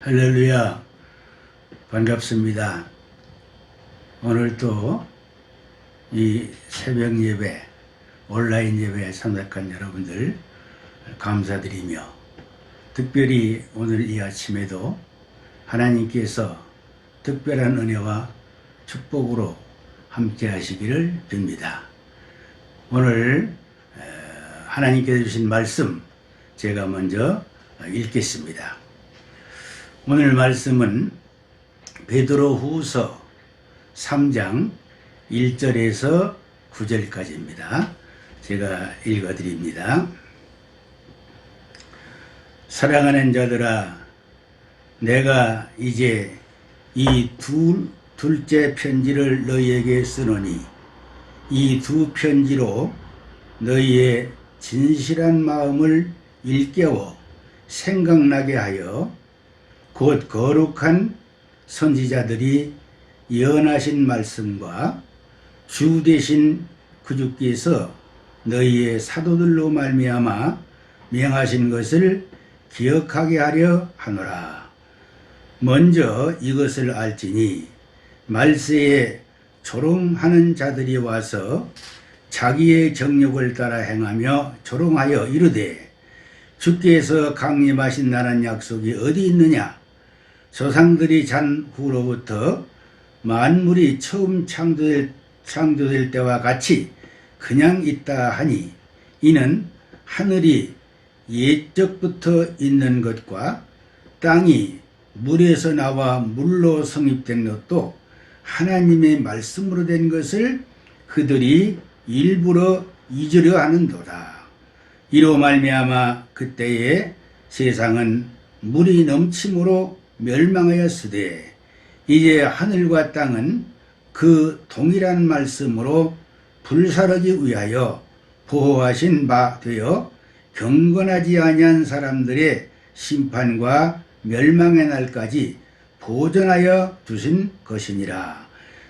할렐루야, 반갑습니다. 오늘 또 이 새벽 예배, 온라인 예배에 참석한 여러분들 감사드리며, 특별히 오늘 이 아침에도 하나님께서 특별한 은혜와 축복으로 함께 하시기를 빕니다. 오늘 하나님께서 주신 말씀 제가 먼저 읽겠습니다. 오늘 말씀은 베드로후서 3장 1절에서 9절까지입니다. 제가 읽어드립니다. 사랑하는 자들아, 내가 이제 이 둘째 편지를 너희에게 쓰노니 이 두 편지로 너희의 진실한 마음을 일깨워 생각나게 하여 곧 거룩한 선지자들이 예언하신 말씀과 주 되신 그주께서 너희의 사도들로 말미암아 명하신 것을 기억하게 하려 하노라. 먼저 이것을 알지니 말세에 조롱하는 자들이 와서 자기의 정욕을 따라 행하며 조롱하여 이르되 주께서 강림하신 나라는 약속이 어디 있느냐? 조상들이 잔 후로부터 만물이 처음 창조될 때와 같이 그냥 있다 하니 이는 하늘이 옛적부터 있는 것과 땅이 물에서 나와 물로 성립된 것도 하나님의 말씀으로 된 것을 그들이 일부러 잊으려 하는도다. 이로 말미암아 그때에 세상은 물이 넘침으로 멸망하였으되 이제 하늘과 땅은 그 동일한 말씀으로 불사르기 위하여 보호하신 바 되어 경건하지 아니한 사람들의 심판과 멸망의 날까지 보존하여 두신 것이니라.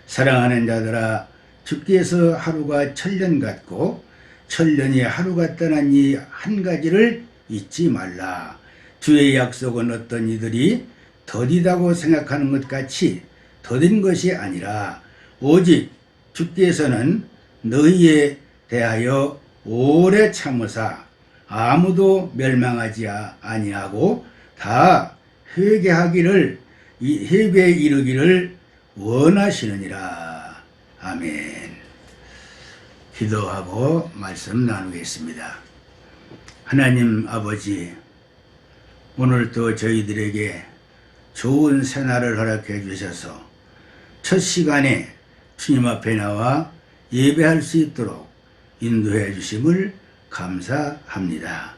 사랑하는 자들아, 주께서 하루가 천년 같고 천년이 하루 같다는 이 한 가지를 잊지 말라. 주의 약속은 어떤 이들이 더디다고 생각하는 것 같이 더딘 것이 아니라 오직 주께서는 너희에 대하여 오래 참으사 아무도 멸망하지 아니하고 다 회개에 이르기를 원하시느니라. 아멘. 기도하고 말씀 나누겠습니다. 하나님 아버지, 오늘도 저희들에게 좋은 새날을 허락해 주셔서 첫 시간에 주님 앞에 나와 예배할 수 있도록 인도해 주심을 감사합니다.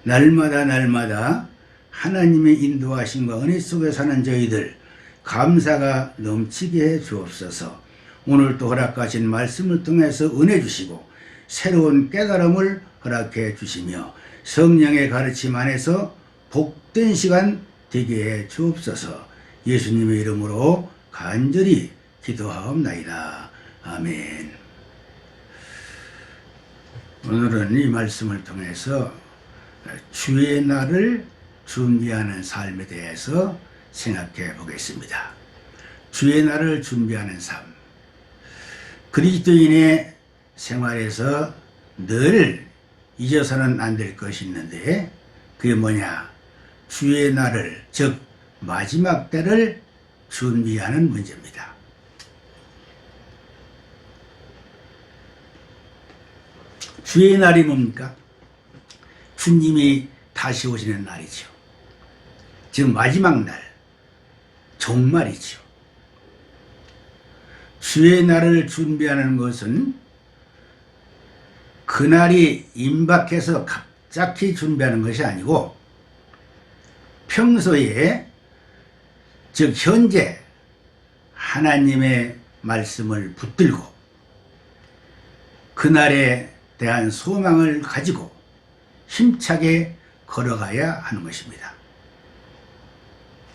날마다 하나님의 인도하심과 은혜 속에 사는 저희들 감사가 넘치게 해 주옵소서. 오늘도 허락하신 말씀을 통해서 은혜 주시고 새로운 깨달음을 허락해 주시며 성령의 가르침 안에서 복된 시간 되게 해 주옵소서. 예수님의 이름으로 간절히 기도하옵나이다. 아멘. 오늘은 이 말씀을 통해서 주의 날을 준비하는 삶에 대해서 생각해 보겠습니다. 주의 날을 준비하는 삶. 그리스도인의 생활에서 늘 잊어서는 안 될 것이 있는데 그게 뭐냐? 주의 날을, 즉 마지막 때를 준비하는 문제입니다. 주의 날이 뭡니까? 주님이 다시 오시는 날이죠. 즉 마지막 날, 종말이죠. 주의 날을 준비하는 것은 그날이 임박해서 갑자기 준비하는 것이 아니고 평소에, 즉 현재 하나님의 말씀을 붙들고 그날에 대한 소망을 가지고 힘차게 걸어가야 하는 것입니다.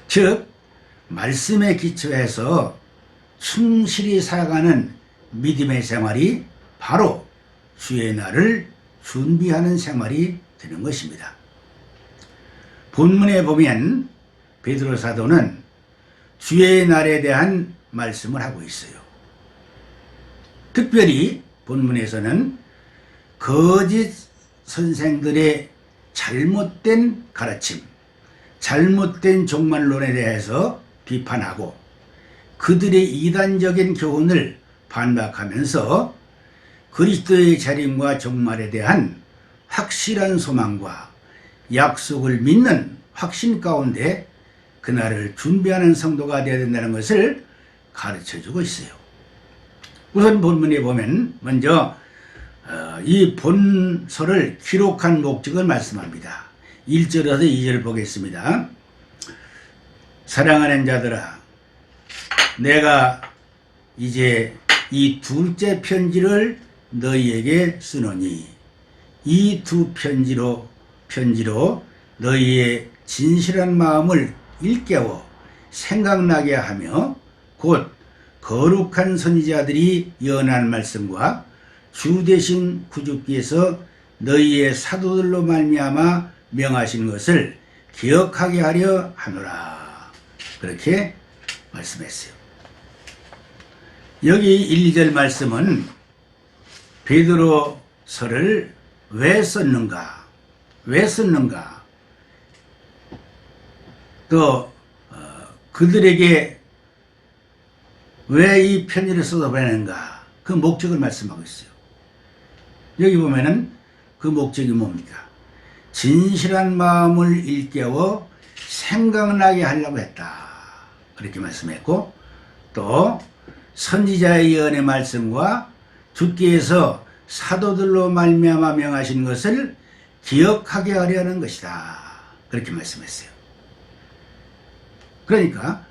즉 말씀에 기초해서 충실히 살아가는 믿음의 생활이 바로 주의 날을 준비하는 생활이 되는 것입니다. 본문에 보면 베드로 사도는 주의 날에 대한 말씀을 하고 있어요. 특별히 본문에서는 거짓 선생들의 잘못된 가르침, 잘못된 종말론에 대해서 비판하고 그들의 이단적인 교훈을 반박하면서 그리스도의 재림과 종말에 대한 확실한 소망과 약속을 믿는 확신 가운데 그날을 준비하는 성도가 되어야 된다는 것을 가르쳐주고 있어요. 우선 본문에 보면 먼저 이 본서를 기록한 목적을 말씀합니다. 1절에서 2절 보겠습니다. 사랑하는 자들아, 내가 이제 이 둘째 편지를 너희에게 쓰노니 이 두 편지로 너희의 진실한 마음을 일깨워 생각나게 하며 곧 거룩한 선지자들이 예언한 말씀과 주 되신 구주께서 너희의 사도들로 말미암아 명하신 것을 기억하게 하려 하노라. 그렇게 말씀했어요. 여기 1, 2절 말씀은 베드로서를 왜 썼는가? 또 그들에게 왜 이 편지를 써서 보내는가? 그 목적을 말씀하고 있어요. 여기 보면은 그 목적이 뭡니까? 진실한 마음을 일깨워 생각나게 하려고 했다. 그렇게 말씀했고, 또 선지자의 예언의 말씀과 주께서 사도들로 말미암아 명하신 것을 기억하게 하려는 것이다. 그렇게 말씀했어요. 그러니까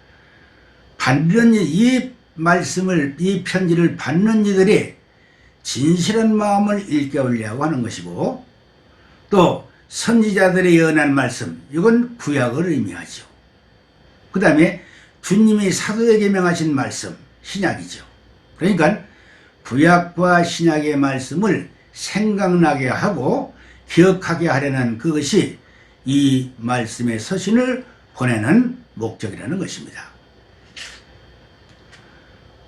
받는 이 말씀을, 이 편지를 받는 이들이 진실한 마음을 일깨우려고 하는 것이고, 또 선지자들의 예언한 말씀, 이건 구약을 의미하죠. 그 다음에 주님이 사도에게 명하신 말씀, 신약이죠. 그러니까 구약과 신약의 말씀을 생각나게 하고 기억하게 하려는 그것이 이 말씀의 서신을 보내는 목적이라는 것입니다.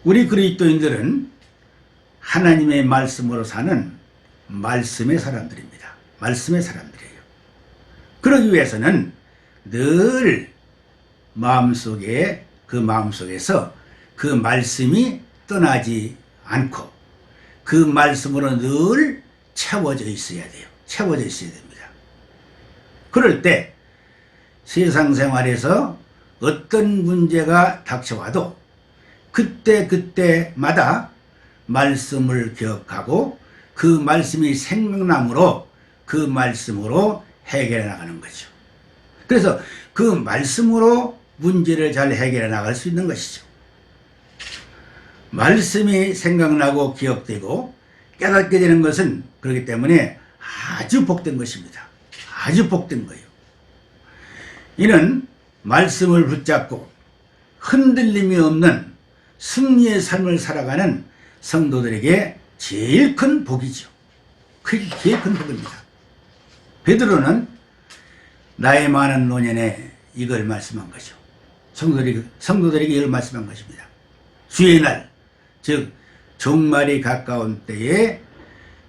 우리 그리스도인들은 하나님의 말씀으로 사는 말씀의 사람들입니다. 말씀의 사람들이에요. 그러기 위해서는 늘 마음속에서 그 말씀이 떠나지 않고 그 말씀으로 늘 채워져 있어야 돼요. 채워져 있어야 됩니다. 그럴 때 세상 생활에서 어떤 문제가 닥쳐와도 그때마다 말씀을 기억하고 그 말씀이 생각나므로 그 말씀으로 해결해 나가는 거죠. 그래서 그 말씀으로 문제를 잘 해결해 나갈 수 있는 것이죠. 말씀이 생각나고 기억되고 깨닫게 되는 것은 그렇기 때문에 아주 복된 것입니다. 아주 복된 거예요. 이는 말씀을 붙잡고 흔들림이 없는 승리의 삶을 살아가는 성도들에게 제일 큰 복이죠. 그게 제일 큰 복입니다. 베드로는 나의 많은 노년에 이걸 말씀한 거죠. 성도들에게 이걸 말씀한 것입니다. 주의 날, 즉 종말이 가까운 때에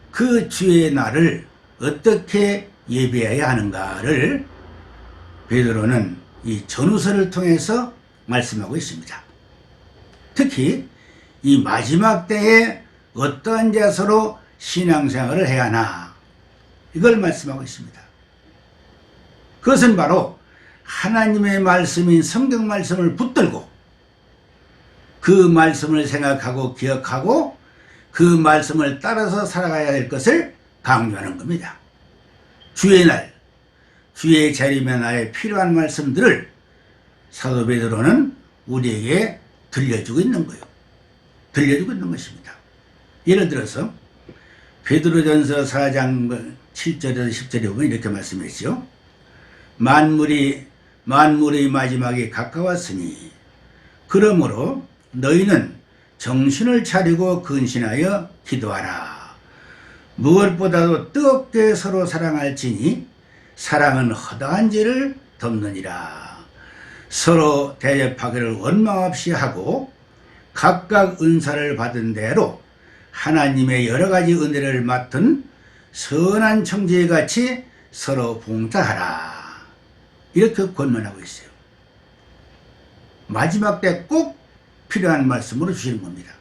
그 주의 날을 어떻게 예배해야 하는가를 베드로는 이 전후서를 통해서 말씀하고 있습니다. 특히 이 마지막 때에 어떠한 자세로 신앙생활을 해야 하나, 이걸 말씀하고 있습니다. 그것은 바로 하나님의 말씀인 성경 말씀을 붙들고 그 말씀을 생각하고 기억하고 그 말씀을 따라서 살아가야 될 것을 강조하는 겁니다. 주의 날, 주의 재림의 날에 필요한 말씀들을 사도 베드로는 우리에게 들려주고 있는 거예요. 들려주고 있는 것입니다. 예를 들어서 베드로전서 4장 7절에서 10절에 보면 이렇게 말씀했죠. 만물의 마지막이 가까웠으니 그러므로 너희는 정신을 차리고 근신하여 기도하라. 무엇보다도 뜨겁게 서로 사랑할지니 사랑은 허다한 죄를 덮느니라. 서로 대접하기를 원망 없이 하고 각각 은사를 받은 대로 하나님의 여러 가지 은혜를 맡은 선한 청지에 같이 서로 봉사하라. 이렇게 권면하고 있어요. 마지막 때 꼭 필요한 말씀으로 주시는 겁니다.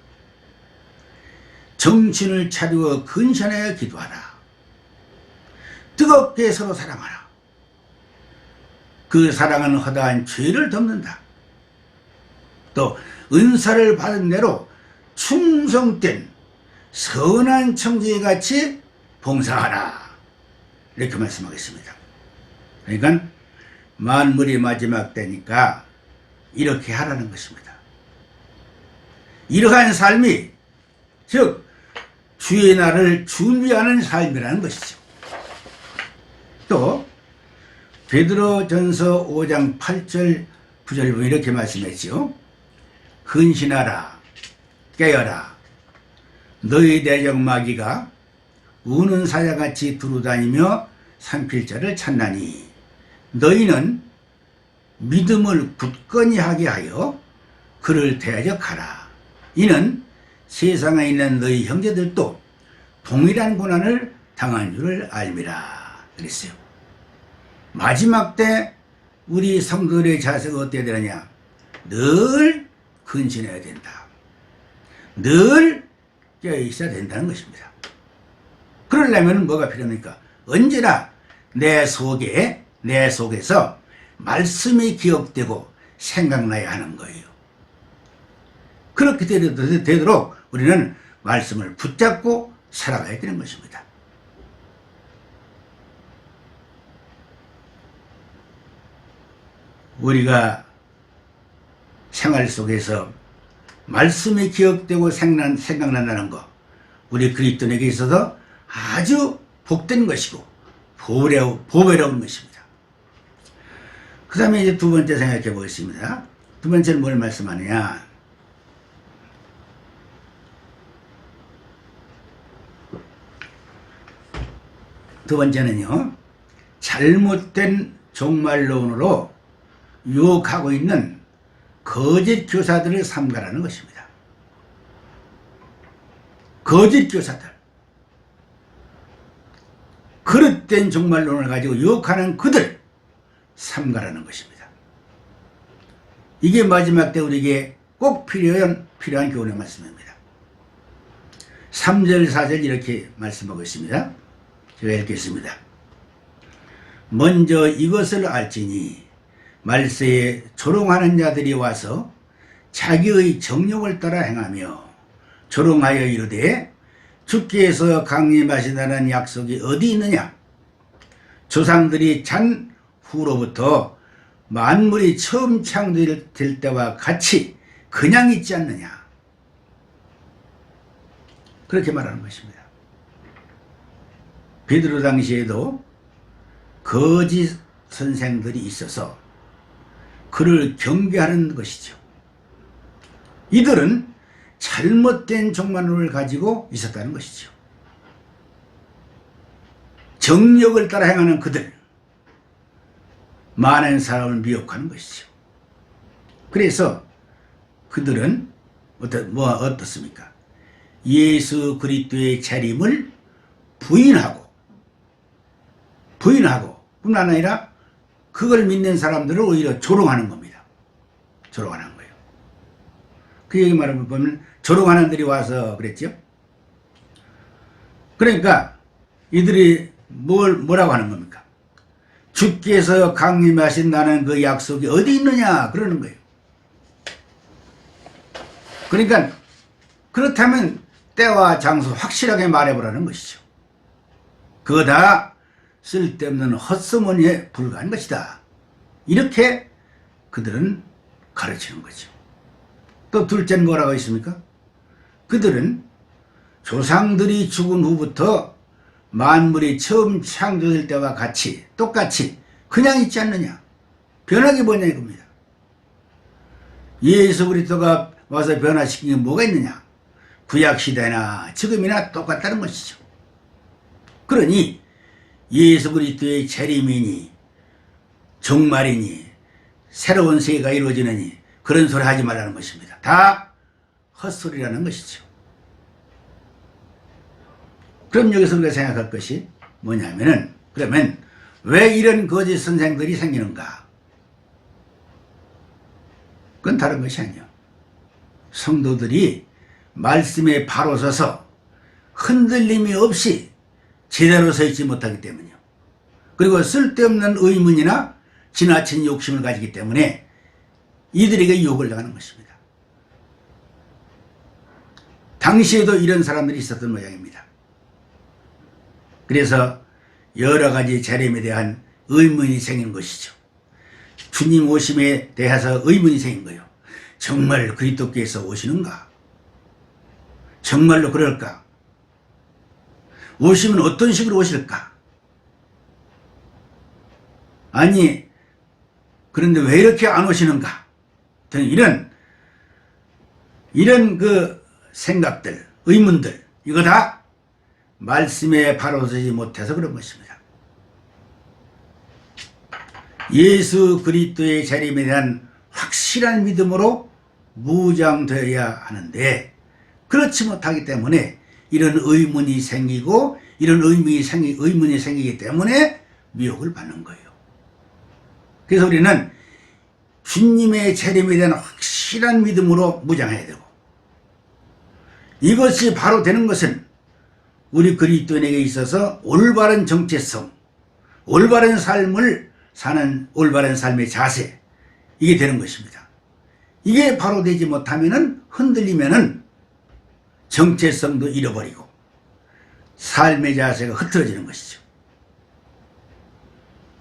정신을 차리고 근신하여 기도하라. 뜨겁게 서로 사랑하라. 그 사랑은 허다한 죄를 덮는다. 또 은사를 받은 대로 충성된 선한 청지에 같이 봉사하라. 이렇게 말씀하겠습니다. 그러니까 만물이 마지막 때니까 이렇게 하라는 것입니다. 이러한 삶이 즉 주의 날을 준비하는 삶이라는 것이죠. 또 베드로전서 5장 8절 9절 보면 이렇게 말씀했죠. 근신하라 깨어라 너희 내적 마귀가 우는 사자같이 두루다니며 삼킬 자를 찾나니 너희는 믿음을 굳건히 하게 하여 그를 대적하라. 이는 세상에 있는 너희 형제들도 동일한 고난을 당한 줄을 알미라. 그랬어요. 마지막 때 우리 성도들의 자세가 어때야 되느냐? 늘 근신해야 된다. 늘 깨어있어야 된다는 것입니다. 그러려면 뭐가 필요합니까? 언제나 내 속에서 말씀이 기억되고 생각나야 하는 거예요. 그렇게 되도록 우리는 말씀을 붙잡고 살아가야 되는 것입니다. 우리가 생활 속에서 말씀이 기억되고 생각난다는 것, 우리 그리스도인에게 있어서 아주 복된 것이고 보배로운 것입니다. 그 다음에 이제 두 번째 생각해 보겠습니다. 두 번째는 뭘 말씀하느냐? 두 번째는요, 잘못된 종말론으로 유혹하고 있는 거짓 교사들을 삼가라는 것입니다. 거짓 교사들. 그릇된 종말론을 가지고 유혹하는 그들 삼가라는 것입니다. 이게 마지막 때 우리에게 꼭 필요한 교훈의 말씀입니다. 3절 4절 이렇게 말씀하고 있습니다. 제가 읽겠습니다. 먼저 이것을 알지니 말세에 조롱하는 자들이 와서 자기의 정욕을 따라 행하며 조롱하여 이르되 주께서 강림하신다는 약속이 어디 있느냐? 조상들이 잔 후로부터 만물이 처음 창조될 때와 같이 그냥 있지 않느냐? 그렇게 말하는 것입니다. 베드로 당시에도 거짓 선생들이 있어서 그를 경계하는 것이죠. 이들은 잘못된 종말론을 가지고 있었다는 것이죠. 정욕을 따라 행하는 그들, 많은 사람을 미혹하는 것이죠. 그래서 그들은 어떻습니까? 예수 그리스도의 재림을 부인하고 뿐만 아니라 그걸 믿는 사람들을 오히려 조롱하는 겁니다. 조롱하는 거예요. 그 얘기 말하면 조롱하는 들이 와서 그랬죠. 그러니까 이들이 뭐라고 하는 겁니까? 주께서 강림하신다는 그 약속이 어디 있느냐 그러는 거예요. 그러니까 그렇다면 때와 장소 확실하게 말해보라는 것이죠. 그거 다 쓸데없는 헛소문에 불과한 것이다. 이렇게 그들은 가르치는 거죠. 또 둘째는 뭐라고 있습니까? 그들은 조상들이 죽은 후부터 만물이 처음 창조될 때와 똑같이 그냥 있지 않느냐. 변하기 뭐냐 이겁니다. 예수 그리스도가 와서 변화시킨 게 뭐가 있느냐. 구약시대나 지금이나 똑같다는 것이죠. 그러니 예수 그리스도의 재림이니 종말이니 새로운 세계가 이루어지느니 그런 소리 하지 말라는 것입니다. 다 헛소리라는 것이죠. 그럼 여기서 우리가 생각할 것이 뭐냐면은, 그러면 왜 이런 거짓 선생들이 생기는가? 그건 다른 것이 아니에요. 성도들이 말씀에 바로 서서 흔들림이 없이 제대로 서 있지 못하기 때문이요. 그리고 쓸데없는 의문이나 지나친 욕심을 가지기 때문에 이들에게 유혹을 당하는 것입니다. 당시에도 이런 사람들이 있었던 모양입니다. 그래서 여러 가지 재림에 대한 의문이 생긴 것이죠. 주님 오심에 대해서 의문이 생긴 거예요. 정말 그리스도께서 오시는가? 정말로 그럴까? 오시면 어떤 식으로 오실까? 아니, 그런데 왜 이렇게 안 오시는가? 이런 그 생각들, 의문들, 이거 다 말씀에 바로 서지 못해서 그런 것입니다. 예수 그리스도의 재림에 대한 확실한 믿음으로 무장되어야 하는데, 그렇지 못하기 때문에 이런 의문이 생기고, 이런 의문이 생기기 때문에 미혹을 받는 거예요. 그래서 우리는 주님의 재림에 대한 확실한 믿음으로 무장해야 되고, 이것이 바로 되는 것은 우리 그리스도인에게 있어서 올바른 정체성, 올바른 삶을 사는 올바른 삶의 자세, 이게 되는 것입니다. 이게 바로 되지 못하면은, 흔들리면은 정체성도 잃어버리고 삶의 자세가 흐트러지는 것이죠.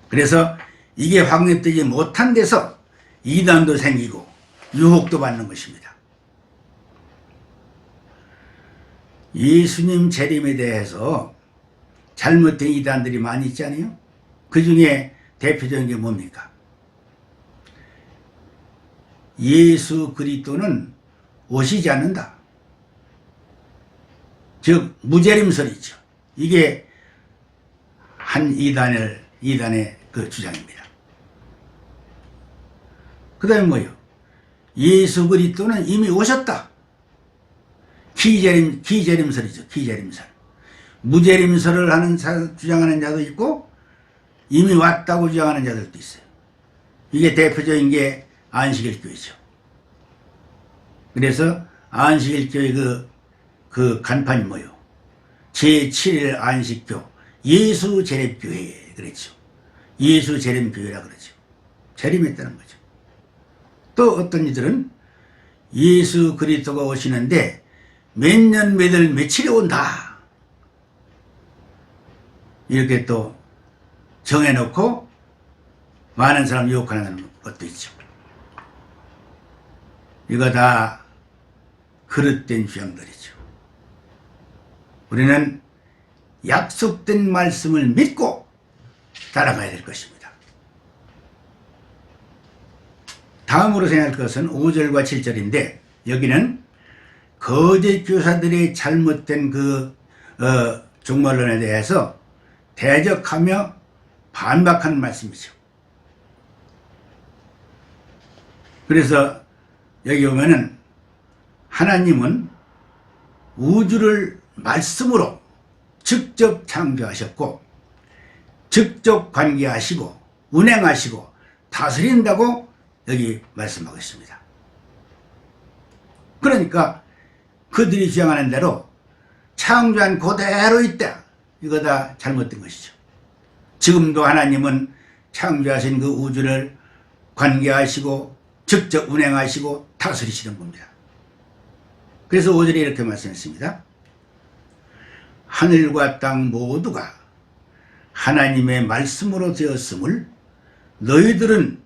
그래서 이게 확립되지 못한 데서 이단도 생기고 유혹도 받는 것입니다. 예수님 재림에 대해서 잘못된 이단들이 많이 있잖아요. 그 중에 대표적인 게 뭡니까? 예수 그리스도는 오시지 않는다. 즉 무재림설이죠. 이게 한 이단의 그 주장입니다. 그 다음에 뭐예요? 예수 그리스도는 이미 오셨다. 기재림설이죠. 기재림설. 무재림설을 주장하는 자도 있고 이미 왔다고 주장하는 자들도 있어요. 이게 대표적인 게 안식일교회죠. 그래서 안식일교회 그 간판이 뭐예요? 제7일 안식교 예수 재림교회 그랬죠. 예수 재림교회라 그러죠. 재림했다는 거죠. 또 어떤 이들은 예수 그리스도가 오시는데 몇 년 몇 월 며칠에 온다, 이렇게 또 정해놓고 많은 사람 유혹하는 것도 있죠. 이거 다 그릇된 주장들이죠. 우리는 약속된 말씀을 믿고 따라가야 될 것입니다. 다음으로 생각할 것은 5절과 7절인데, 여기는 거짓 교사들의 잘못된 종말론에 대해서 대적하며 반박하는 말씀이죠. 그래서 여기 보면은 하나님은 우주를 말씀으로 직접 창조하셨고 직접 관계하시고 운행하시고 다스린다고 여기 말씀하고 있습니다. 그러니까 그들이 주장하는 대로 창조한 그대로 있다, 이거 다 잘못된 것이죠. 지금도 하나님은 창조하신 그 우주를 관계하시고 직접 운행하시고 다스리시는 겁니다. 그래서 5절에 이렇게 말씀했습니다. 하늘과 땅 모두가 하나님의 말씀으로 되었음을 저희들은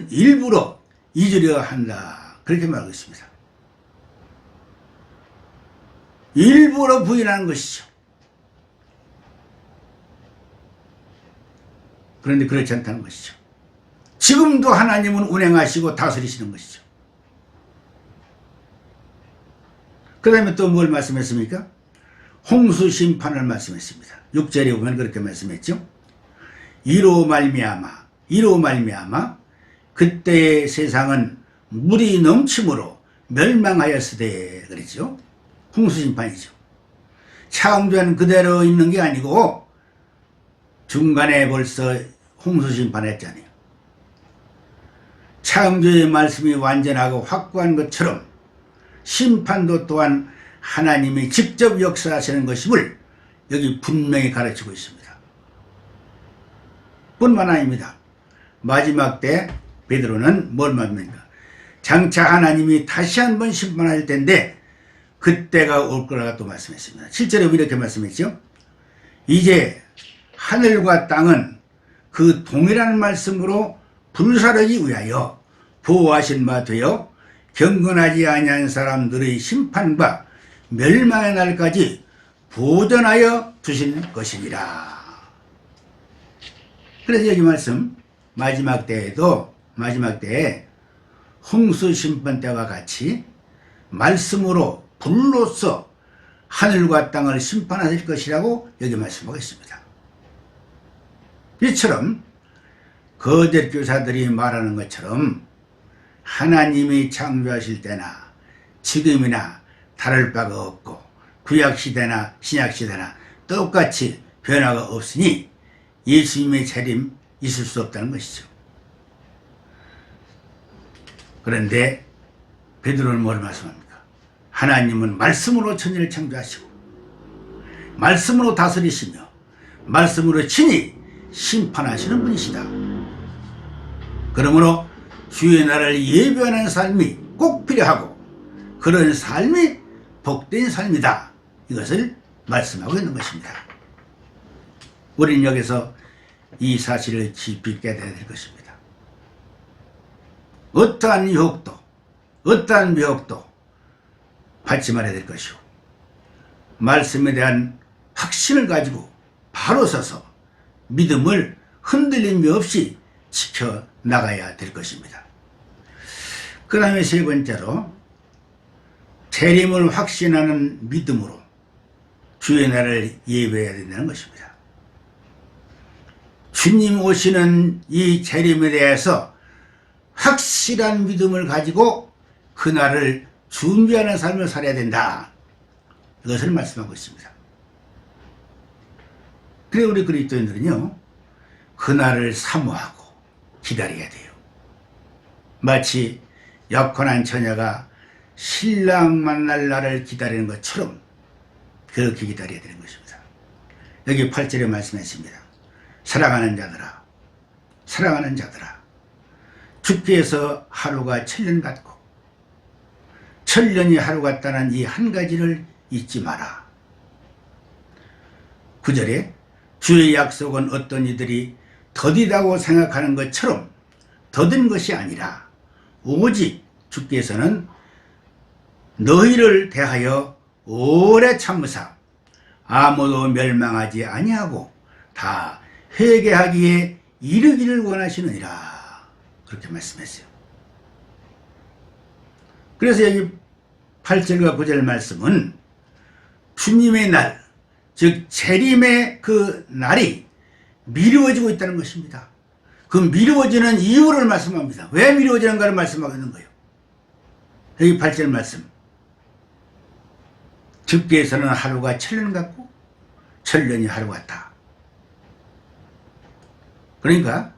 일부러 잊으려 한다, 그렇게 말하고 있습니다. 일부러 부인하는 것이죠. 그런데 그렇지 않다는 것이죠. 지금도 하나님은 운행하시고 다스리시는 것이죠. 그 다음에 또 뭘 말씀했습니까? 홍수 심판을 말씀했습니다. 6절에 보면 그렇게 말씀했죠. 이로 말미암아 이로 말미암아 그때의 세상은 물이 넘침으로 멸망하였으되 그랬죠. 홍수심판이죠. 창조는 그대로 있는 게 아니고 중간에 벌써 홍수심판했잖아요. 창조의 말씀이 완전하고 확고한 것처럼 심판도 또한 하나님이 직접 역사하시는 것임을 여기 분명히 가르치고 있습니다. 뿐만 아닙니다. 마지막 때 베드로는 뭘 말합니까? 장차 하나님이 다시 한번 심판할 텐데 그때가 올 거라고 또 말씀했습니다. 실제로 이렇게 말씀했죠. 이제 하늘과 땅은 그 동일한 말씀으로 불사르기 위하여 보호하신 바 되어 경건하지 아니한 사람들의 심판과 멸망의 날까지 보존하여 두신 것입니다. 그래서 여기 말씀 마지막 때에 홍수 심판 때와 같이 말씀으로 불로써 하늘과 땅을 심판하실 것이라고 여기 말씀하고 있습니다. 이처럼 거짓 교사들이 말하는 것처럼 하나님이 창조하실 때나 지금이나 다를 바가 없고 구약시대나 신약시대나 똑같이 변화가 없으니 예수님의 재림 있을 수 없다는 것이죠. 그런데 베드로는 뭘 말씀합니까? 하나님은 말씀으로 천지를 창조하시고 말씀으로 다스리시며 말씀으로 친히 심판하시는 분이시다. 그러므로 주의 나라를 예배하는 삶이 꼭 필요하고 그런 삶이 복된 삶이다. 이것을 말씀하고 있는 것입니다. 우리는 여기서 이 사실을 깊이 깨달아야 될 것입니다. 어떠한 유혹도 어떠한 미혹도 받지 말아야 될 것이고 말씀에 대한 확신을 가지고 바로 서서 믿음을 흔들림이 없이 지켜나가야 될 것입니다. 그 다음에 세 번째로 재림을 확신하는 믿음으로 주의 날을 예배해야 된다는 것입니다. 주님 오시는 이 재림에 대해서 확실한 믿음을 가지고 그날을 준비하는 삶을 살아야 된다. 이것을 말씀하고 있습니다. 그래 우리 그리스도인들은요 그날을 사모하고 기다려야 돼요. 마치 약혼한 처녀가 신랑 만날 날을 기다리는 것처럼 그렇게 기다려야 되는 것입니다. 여기 8절에 말씀했습니다. 사랑하는 자들아 사랑하는 자들아 주께서 하루가 천년 같고 천년이 하루 같다는 이 한 가지를 잊지 마라. 9절에 주의 약속은 어떤 이들이 더디다고 생각하는 것처럼 더딘 것이 아니라 오직 주께서는 너희를 대하여 오래 참으사 아무도 멸망하지 아니하고 다 회개하기에 이르기를 원하시느니라. 그렇게 말씀했어요. 그래서 여기 8절과 9절 말씀은 주님의 날, 즉 재림의 그 날이 미루어지고 있다는 것입니다. 그 미루어지는 이유를 말씀합니다. 왜 미루어지는가를 말씀하고 있는 거예요. 여기 8절 말씀. 주께서는 하루가 천년 같고 천년이 하루 같다. 그러니까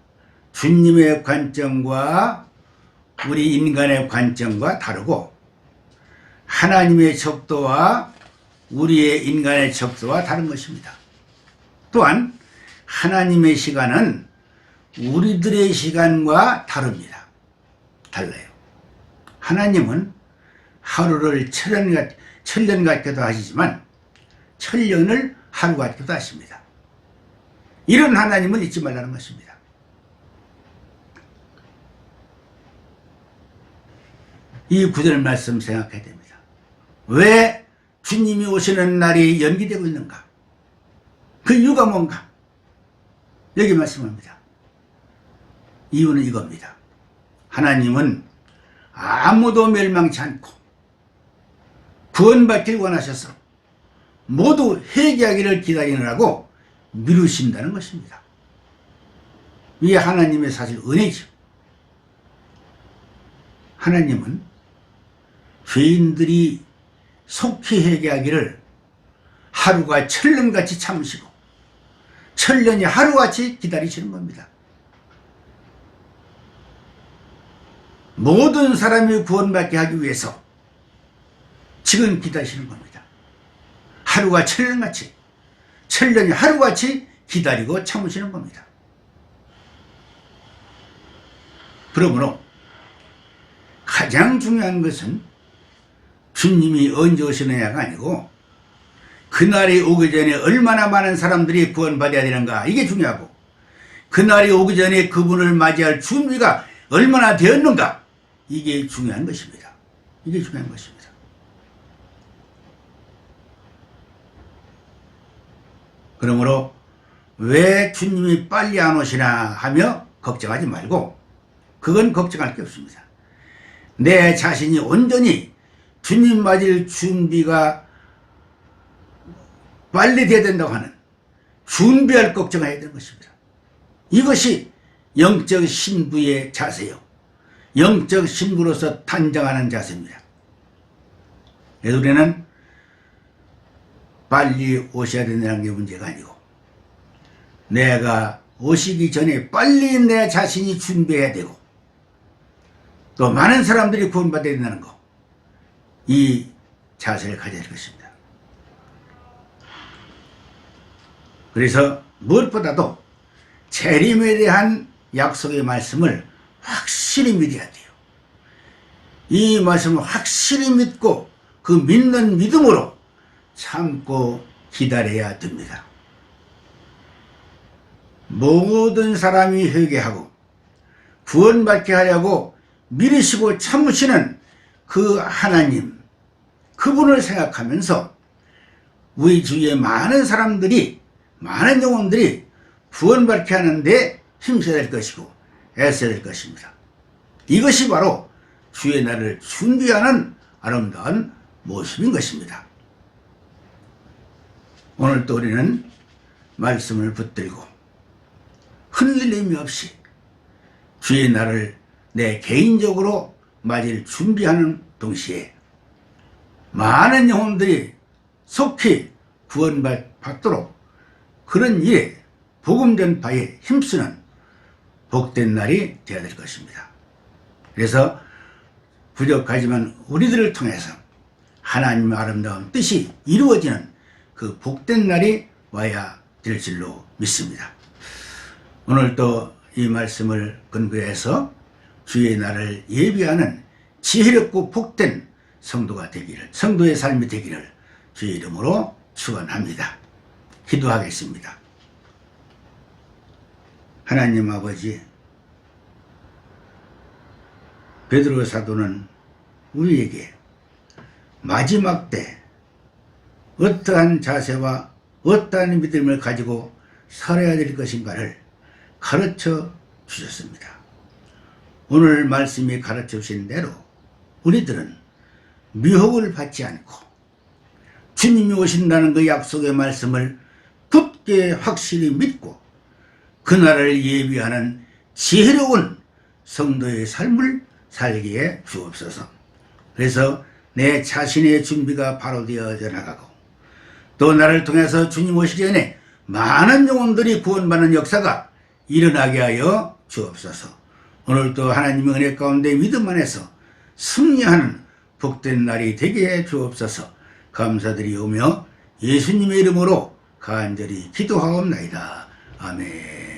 주님의 관점과 우리 인간의 관점과 다르고 하나님의 척도와 우리의 인간의 척도와 다른 것입니다. 또한 하나님의 시간은 우리들의 시간과 다릅니다. 달라요. 하나님은 하루를 천년 같기도 하시지만 천년을 하루 같기도 하십니다. 이런 하나님을 잊지 말라는 것입니다. 이 구절 말씀 생각해야 됩니다. 왜 주님이 오시는 날이 연기되고 있는가? 그 이유가 뭔가? 여기 말씀합니다. 이유는 이겁니다. 하나님은 아무도 멸망치 않고 구원받길 원하셔서 모두 회개하기를 기다리느라고 미루신다는 것입니다. 이게 하나님의 사실 은혜죠. 하나님은 죄인들이 속히 회개하기를 하루가 천년같이 참으시고 천년이 하루같이 기다리시는 겁니다. 모든 사람이 구원받게 하기 위해서 지금 기다리시는 겁니다. 하루가 천년같이, 천년이 하루같이 기다리고 참으시는 겁니다. 그러므로 가장 중요한 것은 주님이 언제 오시느냐가 아니고 그날이 오기 전에 얼마나 많은 사람들이 구원받아야 되는가, 이게 중요하고, 그날이 오기 전에 그분을 맞이할 준비가 얼마나 되었는가, 이게 중요한 것입니다. 이게 중요한 것입니다. 그러므로 왜 주님이 빨리 안 오시나 하며 걱정하지 말고, 그건 걱정할 게 없습니다. 내 자신이 온전히 주님 맞을 준비가 빨리 돼야 된다고 하는, 준비할 걱정해야 되는 것입니다. 이것이 영적 신부의 자세요, 영적 신부로서 탄생하는 자세입니다. 그래서 우리는 빨리 오셔야 된다는 게 문제가 아니고, 내가 오시기 전에 빨리 내 자신이 준비해야 되고, 또 많은 사람들이 구원받아야 된다는 거, 이 자세를 가져야 될 것입니다. 그래서 무엇보다도 재림에 대한 약속의 말씀을 확실히 믿어야 돼요. 이 말씀을 확실히 믿고 그 믿는 믿음으로 참고 기다려야 됩니다. 모든 사람이 회개하고 구원받게 하려고 미루시고 참으시는 그 하나님, 그분을 생각하면서 우리 주위에 많은 사람들이, 많은 영혼들이 구원받게 하는데 힘써야 될 것이고 애써야 될 것입니다. 이것이 바로 주의 날을 준비하는 아름다운 모습인 것입니다. 오늘 또 우리는 말씀을 붙들고 흔들림이 없이 주의 날을 내 개인적으로 맞을 준비하는 동시에 많은 영혼들이 속히 구원받도록 그런 일에 복음 전파에 힘쓰는 복된 날이 되어야 될 것입니다. 그래서 부족하지만 우리들을 통해서 하나님의 아름다운 뜻이 이루어지는 그 복된 날이 와야 될 줄로 믿습니다. 오늘 또 이 말씀을 근거해서 주의 날을 예비하는 지혜롭고 복된 성도가 되기를, 성도의 삶이 되기를 주의 이름으로 축원합니다. 기도하겠습니다. 하나님 아버지, 베드로 사도는 우리에게 마지막 때 어떠한 자세와 어떠한 믿음을 가지고 살아야 될 것인가를 가르쳐 주셨습니다. 오늘 말씀이 가르쳐 주신 대로 우리들은 미혹을 받지 않고 주님이 오신다는 그 약속의 말씀을 굳게 확실히 믿고 그날을 예비하는 지혜로운 성도의 삶을 살기에 주옵소서. 그래서 내 자신의 준비가 바로 되어져 나가고 또 나를 통해서 주님 오시기 전에 많은 영혼들이 구원받는 역사가 일어나게 하여 주옵소서. 오늘도 하나님의 은혜 가운데 믿음 안에서 승리하는 복된 날이 되게 해 주옵소서. 감사드리오며 예수님의 이름으로 간절히 기도하옵나이다. 아멘.